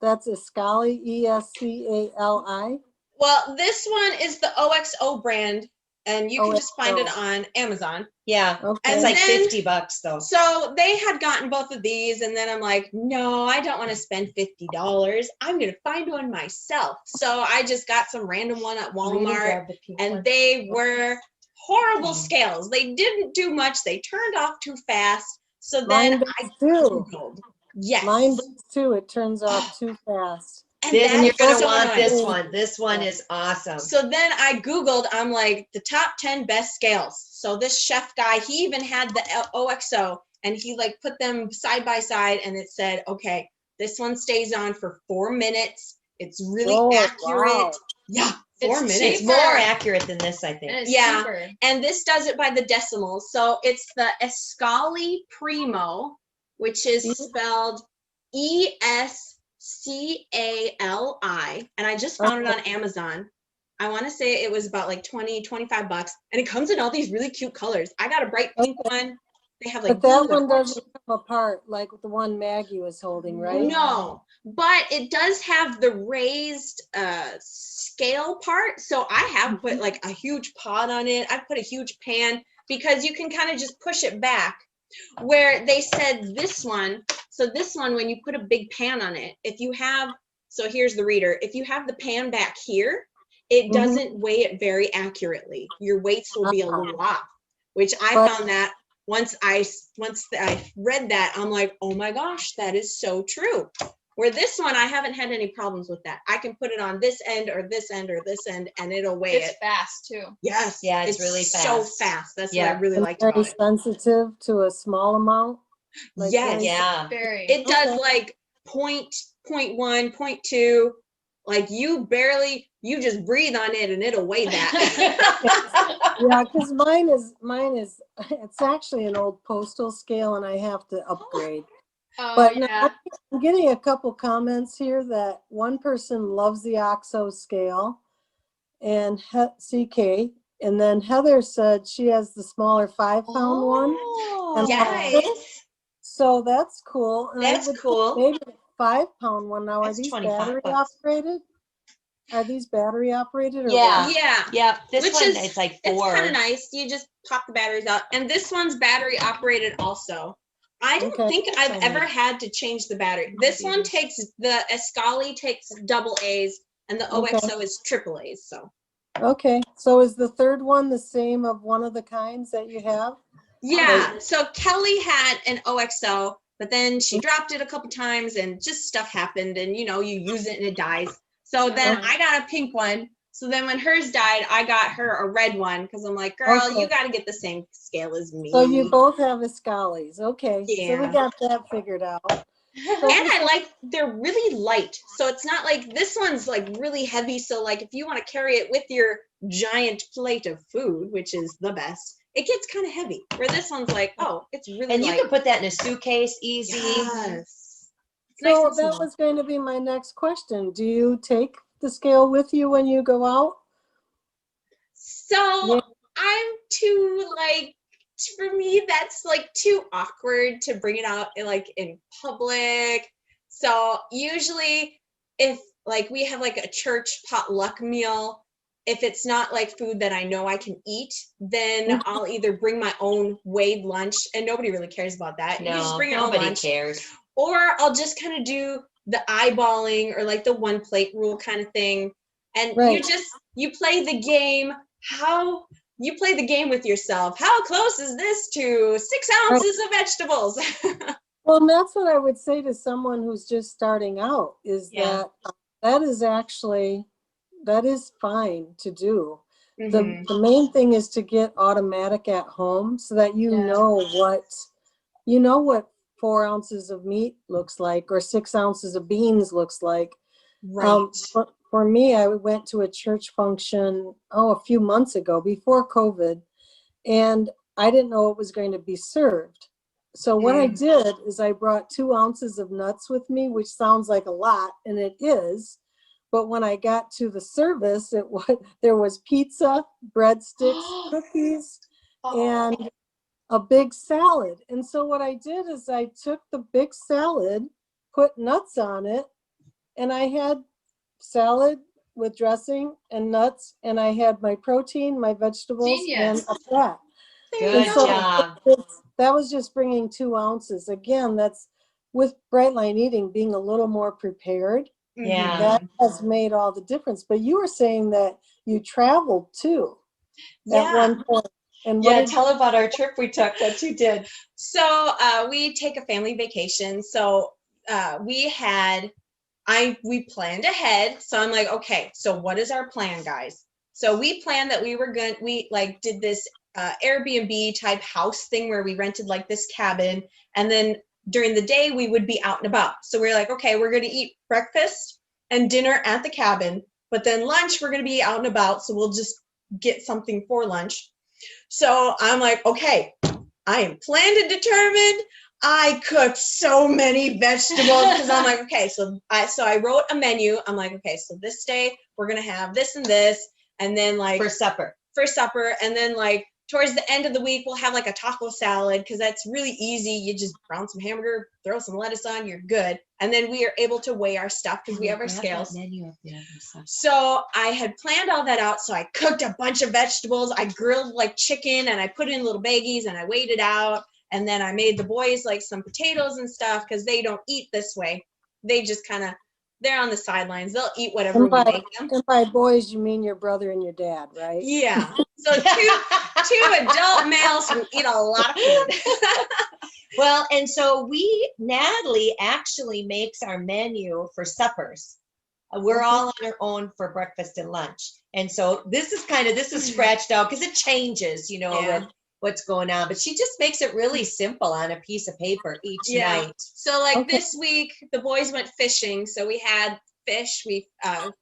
That's Escali, Escali. Well, this one is the OXO brand, and you can just find it OXO. on Amazon. Yeah. Okay. It's like then- $50 though. So they had gotten both of these, and then I'm like, no, I don't want to spend $50. I'm gonna find one myself. So I just got some random one at Really Walmart, grab the pink and one. they were horrible scales. They didn't do much. They turned off too fast. So then Mine I does too. Googled. Yes. Mine does too. It turns off too fast. And Then you're that's gonna so want annoying. this one. This one is awesome. So then I Googled, I'm like, the top 10 best scales. So this chef guy, he even had the OXO, and he like put them side by side, and it said, okay, this one stays on for 4 minutes. It's really Oh, accurate. wow. Yeah, It's 4 minutes. It's cheaper. more accurate than this, I think. And it's Yeah. cheaper. And this does it by the decimals. So it's the Escali Primo, which is spelled ESCALI. And I just found it on Amazon. I want to say it was about like 20, $25. And it comes in all these really cute colors. I got a bright pink one. They have like But that blue and one doesn't come apart like the one Maggie was holding, right? No, but it does have the raised scale part. So I have put like a huge pot on it. I've put a huge pan because you can kind of just push it back. Where they said this one, so this one, when you put a big pan on it, if you have, so here's the reader, if you have the pan back here, it Mhm. doesn't weigh it very accurately. Your weights will be a little off, which I But- found that once I read that, I'm like, oh my gosh, that is so true. Where this one, I haven't had any problems with that. I can put it on this end or this end or this end, and it'll weigh It's it. fast too. Yes. Yeah, it's really so fast. fast. That's Yeah. what I really And liked very about it. sensitive to a small amount. Like Yes. very Yeah. Very. It does Okay. like point, 0.1, 0.2. Like you just breathe on it and it'll weigh that. Yeah, because mine is it's actually an old postal scale and I have to upgrade. Oh But now yeah. I'm getting a couple comments here that one person loves the OXO scale and CK, and then Heather said she has the smaller 5-pound one. And Yes. so that's cool. And I That's would think cool. maybe the 5-pound one now. Are That's these 25 battery bucks. operated? Are these battery operated or Yeah. what? Yeah. Yeah. This Which one, is it's like it's 4. kind of nice. You just pop the batteries out. And this one's battery operated also. I don't Okay. think I've only- ever had to change the battery. This one takes the Escali takes double A's and the Okay. OXO is triple A's. So Okay. So is the third one the same of one of the kinds that you have? yeah. So Kelly had an OXO, but then she dropped it a couple times and just stuff happened and you use it and it dies. So then I got a pink one. So then when hers died, I got her a red one because I'm like, girl, Okay. you got to get the same scale as me. So you both have Escalis. Okay. So Yeah. we got that figured out. So And I like they're really light. So it's not like this one's like really heavy. So like if you want to carry it with your giant plate of food, which is the best, it gets kind of heavy. Where this one's like, oh, it's really And you light. can put that in a suitcase easy. Yes. It's nice So and that small. was going to be my next question. Do you take the scale with you when you go out? So Yeah. I'm too like for me that's like too awkward to bring it out in public. So usually if like we have like a church potluck meal, if it's not like food that I know I can eat, then I'll either bring my own weighed lunch and nobody really cares about that. You just No, bring your own nobody lunch. cares. Or I'll just kind of do the eyeballing or like the one plate rule kind of thing. And Right. you play the game. You play the game with yourself. How close is this to 6 ounces of vegetables? Well, and that's what I would say to someone who's just starting out is Yeah. that is fine to do. Mhm. The main thing is to get automatic at home so that you Yeah. know what 4 ounces of meat looks like or 6 ounces of beans looks like. Right. For me, I went to a church function, a few months ago before COVID, and I didn't know it was going to be served. So what I did is I brought 2 ounces of nuts with me, which sounds like a lot, and it is. But when I got to the service, there was pizza, breadsticks, cookies, and a big salad. And so what I did is I took the big salad, put nuts on it, and I had salad with dressing and nuts, and I had my protein, my vegetables, Genius. and a fat. Good And so job. that was just bringing 2 ounces. Again, that's with Brightline Eating being a little more prepared. Yeah. That has made all the difference. But you were saying that you traveled too at one point. And Yeah, tell about our trip we took, what you did. So we take a family vacation. So we planned ahead. So I'm like, okay, so what is our plan, guys? So we planned that we did this Airbnb type house thing where we rented like this cabin. And then during the day we would be out and about. So we're like, okay, we're going to eat breakfast and dinner at the cabin, but then lunch, we're going to be out and about. So we'll just get something for lunch. So I'm like, okay, I am planned and determined. I cooked so many vegetables because I'm like, okay, so I wrote a menu. I'm like, okay, so this day we're gonna have this and this, and then like For supper. and then like towards the end of the week we'll have like a taco salad because that's really easy. You just brown some hamburger, throw some lettuce on, you're good. And then we are able to weigh our stuff because we have our scales. So I had planned all that out. So I cooked a bunch of vegetables. I grilled like chicken and I put it in little baggies and I weighed it out. And then I made the boys like some potatoes and stuff because they don't eat this way. They just they're on the sidelines. They'll eat whatever we make them. And by boys, you mean your brother and your dad, right? Yeah. So two adult males who eat a lot of food. Well, and so Natalie actually makes our menu for suppers. We're all on our own for breakfast and lunch. And so this is scratched out because it changes, with what's going on. But she just makes it really simple on a piece of paper each night. So like this week, the boys went fishing. So we had fish. We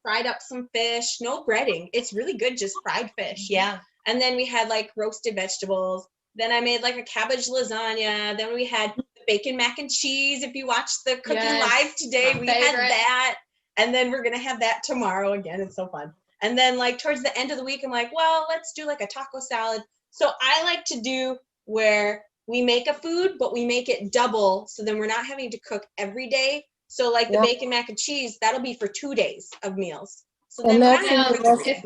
fried up some fish, no breading. It's really good, just fried fish. Yeah. And then we had like roasted vegetables. Then I made like a cabbage lasagna. Then we had bacon mac and cheese. If you watched the cooking live today, we had that. And then we're going to have that tomorrow again. It's so fun. And then like towards the end of the week, I'm like, well, let's do like a taco salad. So I like to do where we make a food, but we make it double. So then we're not having to cook every day. So like the bacon mac and cheese, that'll be for 2 days of meals. So then if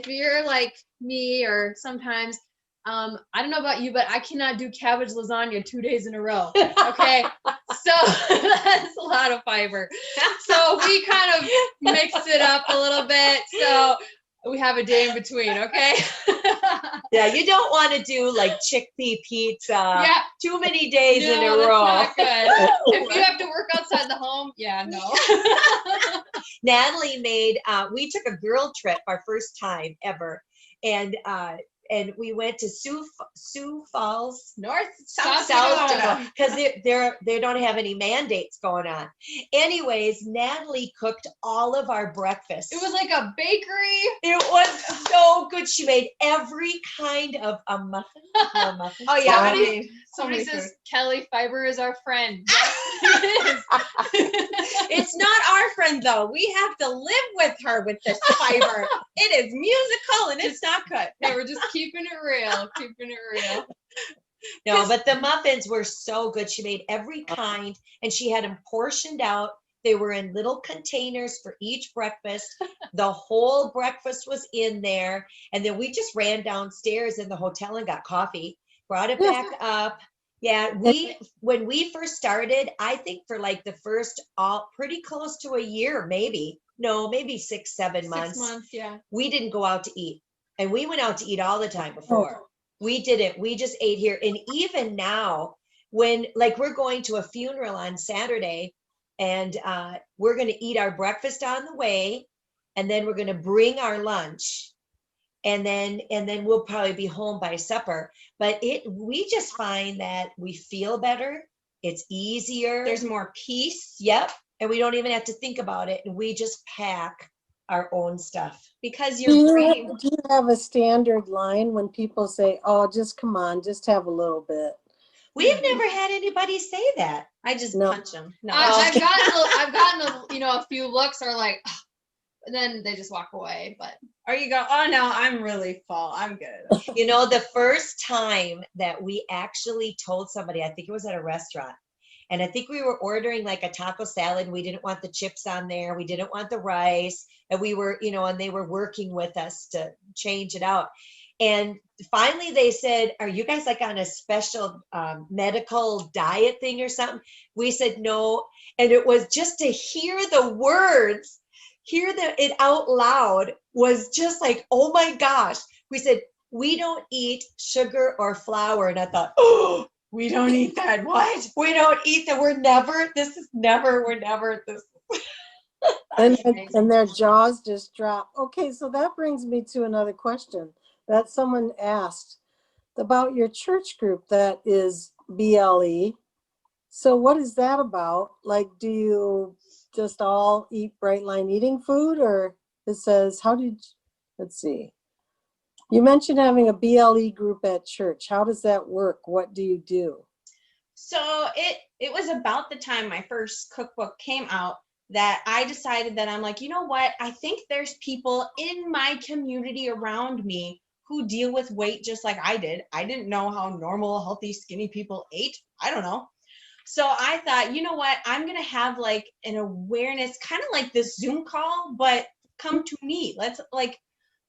you're like me, or sometimes, I don't know about you, but I cannot do cabbage lasagna 2 days in a row. Okay. So that's a lot of fiber. So we kind of mixed it up a little bit. So we have a day in between. Okay. Yeah. You don't want to do like chickpea pizza. Too many days in a row. Not good. If you have to work outside the home. Yeah, no. Natalie we took a girl trip our first time ever. And we went to Sioux Falls, South Dakota, because they don't have any mandates going on. Anyways, Natalie cooked all of our breakfast. It was like a bakery. It was so good. She made every kind of a muffin. Oh yeah. Somebody says Kelly, fiber is our friend. It's not our friend though. We have to live with her with this fiber. It is musical and it's not cut. Yeah, we're just keeping it real. No, but the muffins were so good. She made every kind and she had them portioned out. They were in little containers for each breakfast. The whole breakfast was in there. And then we just ran downstairs in the hotel and got coffee, brought it back up. Yeah, when we first started, I think for like the first pretty close to a year, maybe 6, 7 months. 6 months, yeah. We didn't go out to eat. And we went out to eat all the time before. We didn't. We just ate here. And even now, when like we're going to a funeral on Saturday, and we're going to eat our breakfast on the way, and then we're going to bring our lunch. And then we'll probably be home by supper. But we just find that we feel better. It's easier. There's more peace. Yep. And we don't even have to think about it. And we just pack our own stuff. Because Do you have a standard line when people say, oh, just come on, just have a little bit? We've never had anybody say that. I just punch them. No. I've gotten a few looks or like, and then they just walk away. But or you go, oh no, I'm really full. I'm good. The first time that we actually told somebody, I think it was at a restaurant, and I think we were ordering like a taco salad, and we didn't want the chips on there. We didn't want the rice, and we were, and they were working with us to change it out. And finally they said, are you guys like on a special medical diet thing or something? We said no. And it was just to hear the words, hear it out loud was just like, oh my gosh. We said, we don't eat sugar or flour. And I thought, oh, we don't eat that. What? We don't eat that. We're never this. And their jaws just drop. Okay, so that brings me to another question that someone asked about your church group that is BLE. So what is that about? Like, do you just all eat Bright Line Eating food, or it says, let's see. You mentioned having a BLE group at church. How does that work? What do you do? So it was about the time my first cookbook came out that I decided that I'm like, you know what? I think there's people in my community around me who deal with weight just like I did. I didn't know how normal, healthy, skinny people ate. I don't know. So I thought, you know what? I'm going to have like an awareness, kind of like this Zoom call, but come to me.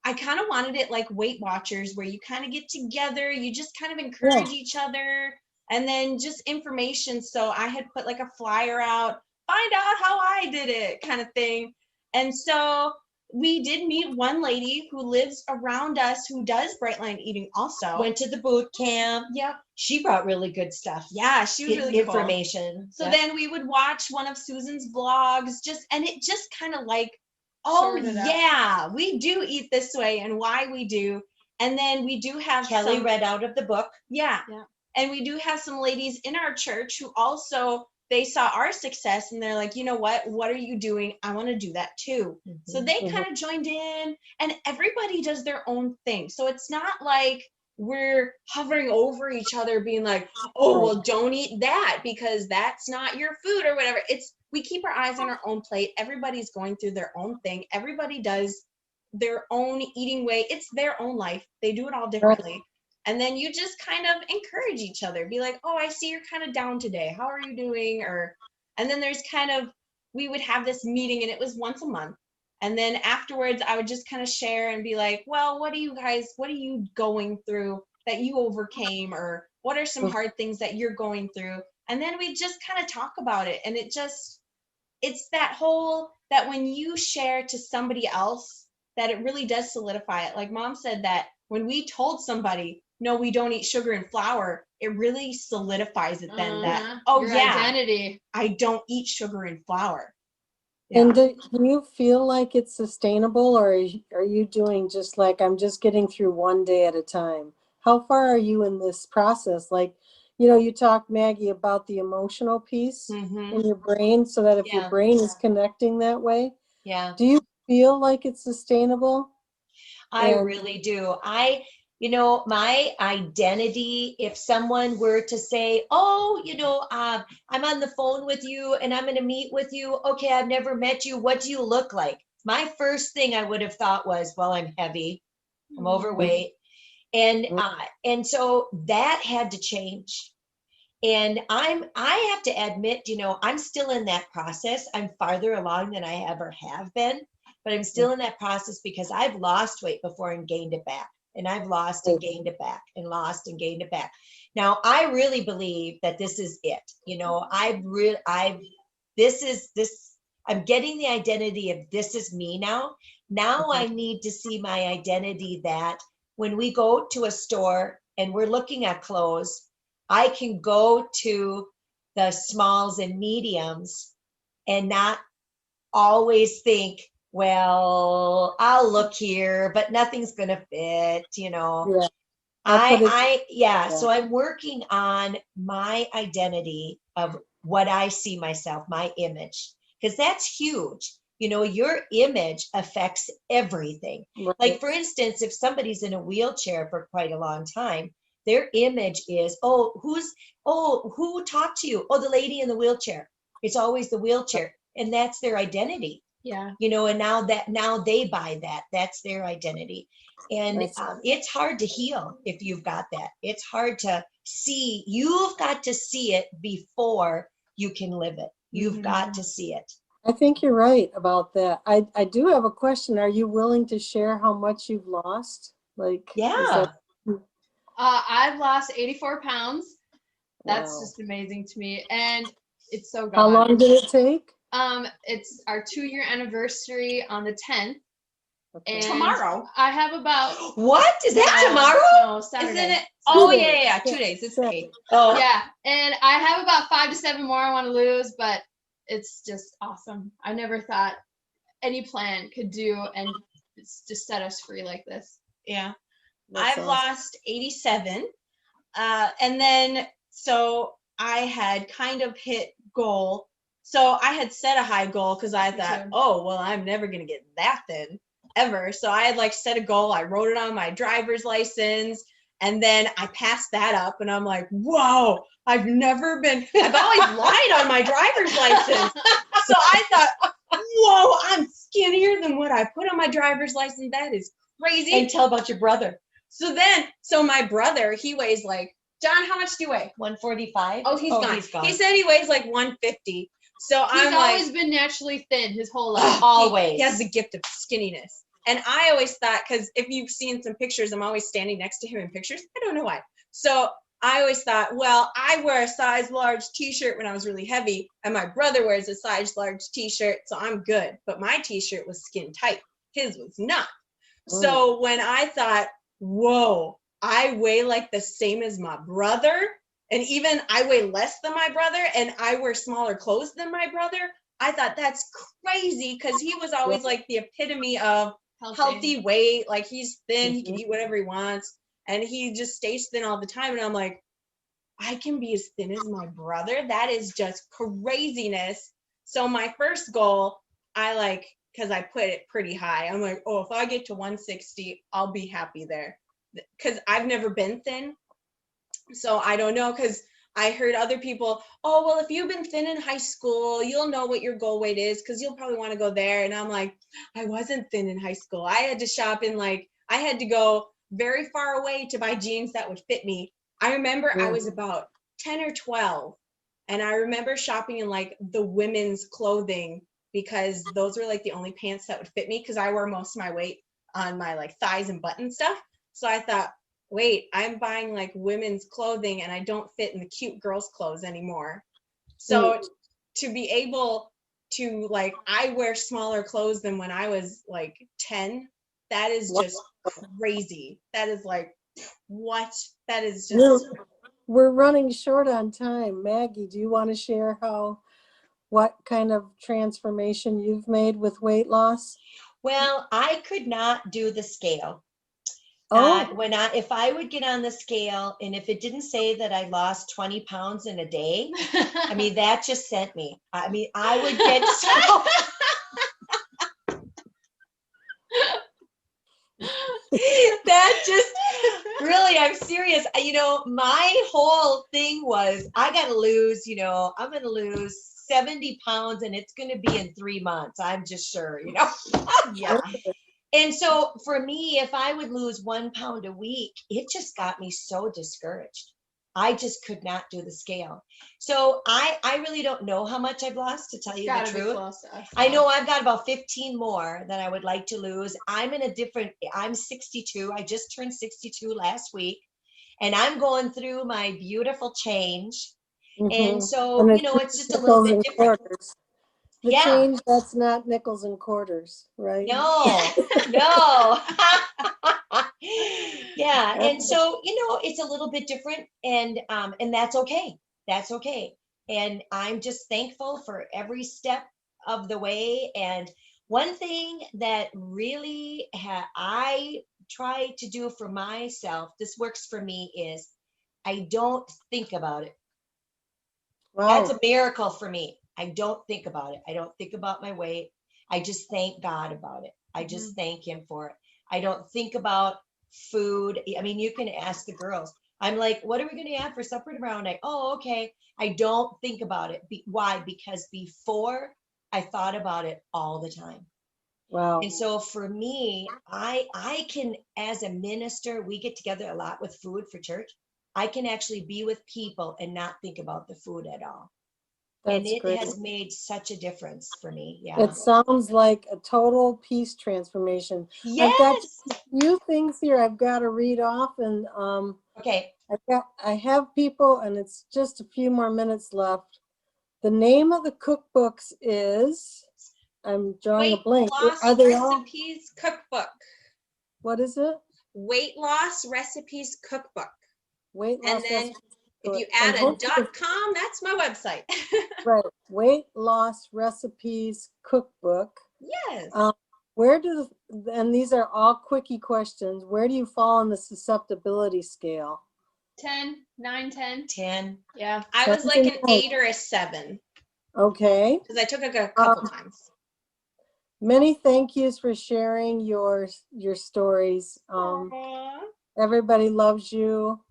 I kind of wanted it like Weight Watchers, where you kind of get together, you just kind of encourage each other, and then just information. So I had put like a flyer out, find out how I did it kind of thing. And so we did meet one lady who lives around us who does Bright Line Eating also. Went to the boot camp. Yep. She brought really good stuff. Yeah, she was really cool. Information. So Yep. then we would watch one of Susan's vlogs, and it just kind of like, oh Sorted out. yeah, we do eat this way and why we do. And then we do have Kelly some, read out of the book. yeah. Yeah. And we do have some ladies in our church who also, they saw our success and they're like, you know what are you doing? I want to do that too. So they kind of joined in, and everybody does their own thing. So it's not like we're hovering over each other being like, oh, well, don't eat that because that's not your food or whatever. It's, we keep our eyes on our own plate. Everybody's going through their own thing. Everybody does their own eating way. It's their own life. They do it all differently. And then you just kind of encourage each other. Be like, oh, I see you're kind of down today. How are you doing? And then there's kind of, we would have this meeting, and it was once a month. And then afterwards, I would just kind of share and be like, well, what are you going through that you overcame? Or what are some hard things that you're going through? And then we just kind of talk about it. And it's that whole, that when you share to somebody else, that it really does solidify it. Like Mom said, that when we told somebody, no, we don't eat sugar and flour, it really solidifies it then that, oh Your yeah, identity. I don't eat sugar and flour. Yeah. And do you feel like it's sustainable, or are you doing just like, I'm just getting through one day at a time? How far are you in this process? Like, you talked, Maggie, about the emotional piece in your brain, so that if your brain is connecting that way, do you feel like it's sustainable? I really do. My identity, if someone were to say, oh, I'm on the phone with you and I'm going to meet with you. Okay, I've never met you. What do you look like? My first thing I would have thought was, well, I'm heavy, I'm overweight. And so that had to change. And I have to admit, I'm still in that process. I'm farther along than I ever have been, but I'm still in that process because I've lost weight before and gained it back. And I've lost and gained it back and lost and gained it back. Now, I really believe that this is it. I'm getting the identity of this is me now. Now I need to see my identity that when we go to a store and we're looking at clothes, I can go to the smalls and mediums and not always think, well, I'll look here, but nothing's going to fit, Yeah. So I'm working on my identity of what I see myself, my image, because that's huge. Your image affects everything. Right. Like, for instance, if somebody's in a wheelchair for quite a long time, their image is, who talked to you? Oh, the lady in the wheelchair. It's always the wheelchair. And that's their identity. Yeah. And now they buy that. That's their identity. And it's hard to heal if you've got that. It's hard to see. You've got to see it before you can live it. You've got to see it. I think you're right about that. I do have a question. Are you willing to share how much you've lost? I've lost 84 pounds. That's Wow. just amazing to me. And it's so good. How long did it take? It's our 2-year anniversary on the 10th. Okay. And Tomorrow. I have about What? Is that tomorrow? No, Saturday. Isn't it? Oh, yeah. 2 days. It's Yeah. 8. Oh, Yeah, and I have about 5 to 7 more I want to lose, but it's just awesome. I never thought any plan could do and it's just set us free like this. Yeah. That's I've awesome. lost 87. And then, so I had kind of hit goal. So I had set a high goal because I thought, oh, well, I'm never going to get that thin ever. So I had set a goal. I wrote it on my driver's license. And then I passed that up and I'm like, whoa, I've always lied on my driver's license. So I thought, whoa, I'm skinnier than what I put on my driver's license. That is crazy. and tell about your brother. So my brother, he weighs John, how much do you weigh? 145. Oh, he's gone. He's gone. He said he weighs 150. So He's always been naturally thin his whole life. Always. He has the gift of skinniness. And I always thought, because if you've seen some pictures, I'm always standing next to him in pictures. I don't know why. So I always thought, well, I wear a size large t-shirt when I was really heavy, and my brother wears a size large t-shirt, so I'm good. But my t-shirt was skin tight. His was not. So when I thought, whoa, I weigh like the same as my brother, and even I weigh less than my brother, and I wear smaller clothes than my brother, I thought that's crazy, because he was always like the epitome of healthy weight. Like, he's thin, he can eat whatever he wants, and he just stays thin all the time. And I'm like, I can be as thin as my brother? That is just craziness. So my first goal, because I put it pretty high. I'm like, oh, if I get to 160, I'll be happy there. Because I've never been thin. So I don't know, because I heard other people, oh, well, if you've been thin in high school, you'll know what your goal weight is, because you'll probably want to go there. And I'm like, I wasn't thin in high school. I had to shop in, I had to go very far away to buy jeans that would fit me. I remember I was about 10 or 12, and I remember shopping in the women's clothing, because those were the only pants that would fit me, because I wore most of my weight on my thighs and butt and stuff. So I thought, wait, I'm buying women's clothing and I don't fit in the cute girls' clothes anymore. So to be able to I wear smaller clothes than when I was 10, that is just crazy. That is what? That is just. We're running short on time. Maggie, do you want to share what kind of transformation you've made with weight loss? Well, I could not do the scale. If I would get on the scale, and if it didn't say that I lost 20 pounds in a day, I mean, that just sent me. I mean, I would get so. That just really, I'm serious. My whole thing was, I got to lose, I'm going to lose 70 pounds, and it's going to be in 3 months. I'm just sure, Yeah. And so for me, if I would lose 1 pound a week, it just got me so discouraged. I just could not do the scale. So I really don't know how much I've lost, to tell you the truth. I know I've got about 15 more that I would like to lose. I'm 62. I just turned 62 last week, and I'm going through my beautiful change. And so, it's just a little bit different. The change, that's not nickels and quarters, right? No. Yeah. And so, it's a little bit different, and that's okay. That's okay. And I'm just thankful for every step of the way. And one thing that really I try to do for myself, this works for me, is I don't think about it. Wow. That's a miracle for me. I don't think about it. I don't think about my weight. I just thank God about it. I just thank him for it. I don't think about food. I mean, you can ask the girls. I'm like, what are we going to have for supper tomorrow night? Oh, okay. I don't think about it. Why? Because before, I thought about it all the time. Wow. And so for me, I can, as a minister, we get together a lot with food for church. I can actually be with people and not think about the food at all. And it has made such a difference for me. Yeah. It sounds like a total peace transformation. Yes. I've got a few things here I've got to read off, and okay. I have people, and it's just a few more minutes left. The name of the cookbooks is, I'm drawing a blank. Are they Recipes Cookbook. What is it? Weight Loss Recipes Cookbook. Weight Loss. And then if you add a .com, that's my website. Right. Weight Loss Recipes Cookbook. Yes. And these are all quickie questions. Where do you fall on the susceptibility scale? 10, 9, 10. 10. Yeah. I was like an 8 or a 7. Okay. Because I took it a couple times. Many thank yous for sharing your stories. Everybody loves you.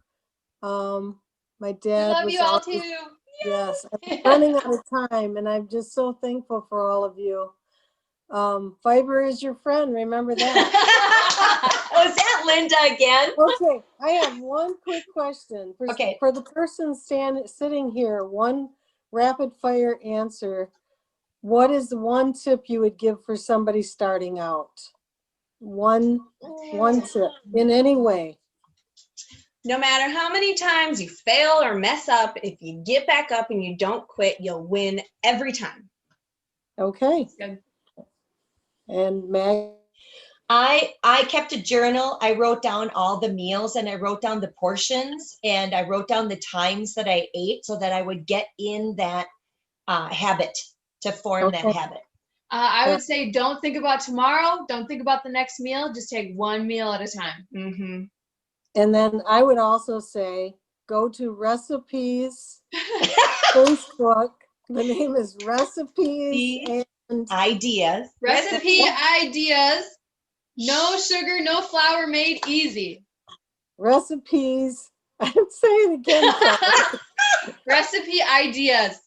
My dad love you all too. Yes, I'm running out of time, and I'm just so thankful for all of you. Fiber is your friend. Remember that. Was that Linda again? Okay, I have one quick question. For the person sitting here, one rapid fire answer. What is the one tip you would give for somebody starting out? One tip in any way. No matter how many times you fail or mess up, if you get back up and you don't quit, you'll win every time. Okay. Good. And Maggie? I kept a journal. I wrote down all the meals and I wrote down the portions and I wrote down the times that I ate so that I would get in that habit, to form that Okay. habit. I would say don't think about tomorrow. Don't think about the next meal. Just take one meal at a time. Mm-hmm. And then I would also say, go to Recipes Facebook. The name is Recipes and Ideas. Recipe ideas. No sugar, no flour, made easy. Recipes. I'd say it again, Kelly. Recipe ideas.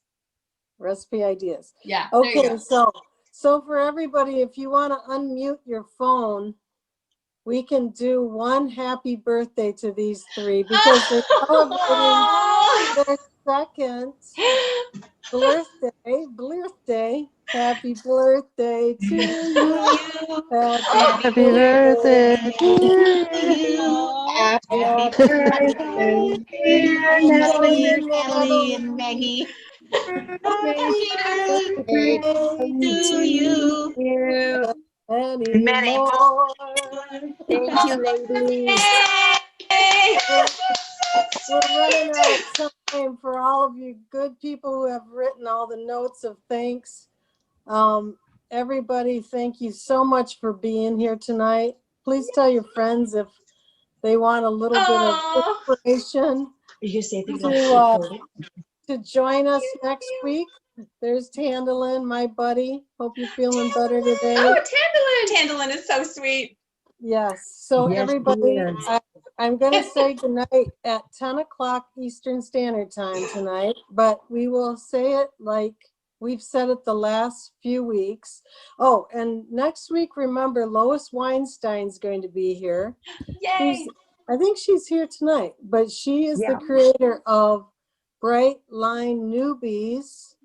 Recipe ideas. Yeah. There you Okay, go. so for everybody, if you want to unmute your phone, we can do one happy birthday to these three because they're celebrating their second birthday. Happy birthday to you. Happy birthday to you. Happy birthday, dear Natalie and Maggie. Happy birthday to you. Many Many more. Thank you, ladies. Yay! We're running out of time for all of you good people who have written all the notes of thanks. Everybody, thank you so much for being here tonight. Please tell your friends if they want a little bit of inspiration You gonna say things like to join us next week. There's Tandalin, my buddy. Hope you're feeling better today. Oh, Tandalin. Tandalin is so sweet. Yes. So Yes, everybody, yes. I'm going to say goodnight at 10 o'clock Eastern Standard Time tonight, but we will say it like we've said it the last few weeks. Oh, and next week, remember, Lois Weinstein's going to be here. Yay! I think she's here tonight, but she is the Yeah. creator of Bright Line Newbies,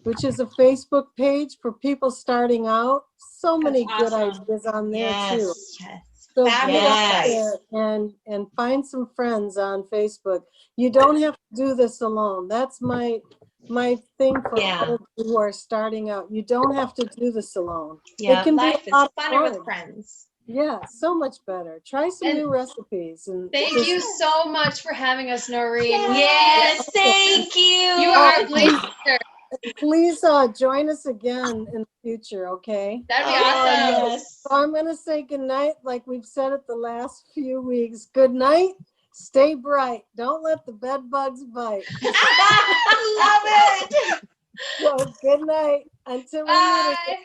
which is a Facebook page for people starting out. So many good awesome. ideas on there too. yes. So get Fabulous out site. there and find some friends on Facebook. You don't have to do this alone. That's my thing for Yeah. all of you who are starting out. You don't have to do this alone. Yeah. It can Life be is a lot of funner with fun. friends. Yeah, so much better. Try some And new recipes and Thank just- you so much for having us, Noreen. Yes, thank you. You are a great teacher. please join us again in the future, okay? That'd be Oh, awesome. yes. So I'm going to say goodnight like we've said it the last few weeks. Good night. Stay bright. Don't let the bed bugs bite. Love it. So good night. Until we meet again. Bye.